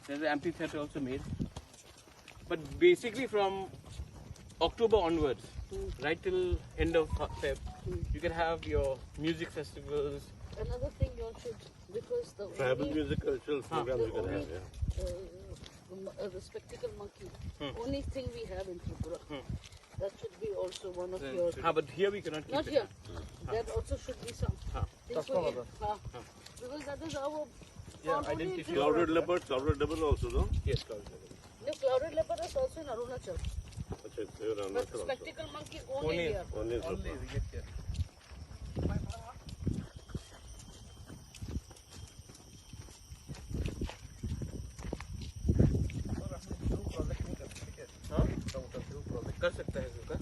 There's an amphitheatre also made. But basically from October onwards, right till end of Feb, you can have your music festivals. Another thing you all should, because the tribal only, music cultural programs you can have, the spectacle monkey, only thing we have in Tripura. That should be also one of your... But here we cannot keep Not it. here. That also should be some. Things for it. Because that is our... Identity. Clouded leopard also, no? Yes, clouded leopard. The clouded leopard is also in Arunachal. Achha, they are But spectacle monkey only here. only we get here. कर सकता है जू का,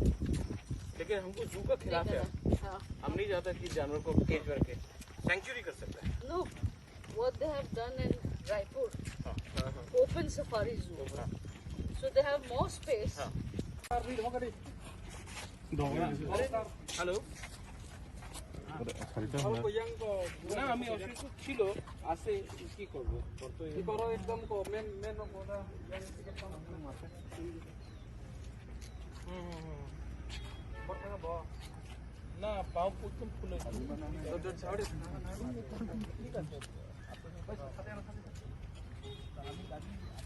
लेकिन हमको जू का खिलाफ है। हम नहीं चाहता कि जानवर को केज करके सैंक्चुरी कर सकता है। No, what they have done in Raipur, open safari zoo. So they have more space. Hello. না আমি অসুস্থ ছিল আসে কি করব কি করো একদম মেন মেন ওটা আছে না পাও একদম ফুলে তো ছাড়ে ঠিক আছে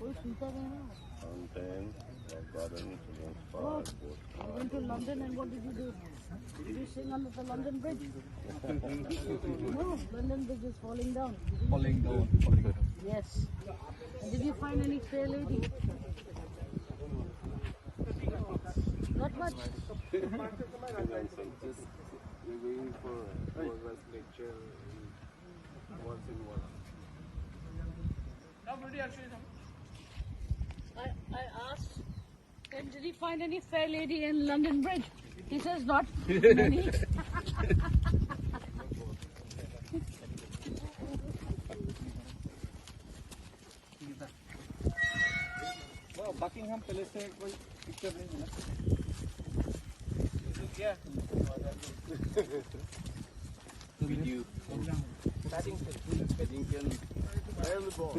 ওই চিন্তা করো না fountain, rock garden, children's park, boat I went to London and what did you do? Did you sing under the London Bridge? No, London Bridge is falling down. Falling down. Yes. And did you find any fair lady? Not much. We're waiting for Bhagwad's lecture once in one. I asked him, did he find any fair lady in London Bridge? He says not many. Buckingham Palace से कोई picture नहीं मिला। क्या Video. Paddington. I am the boss.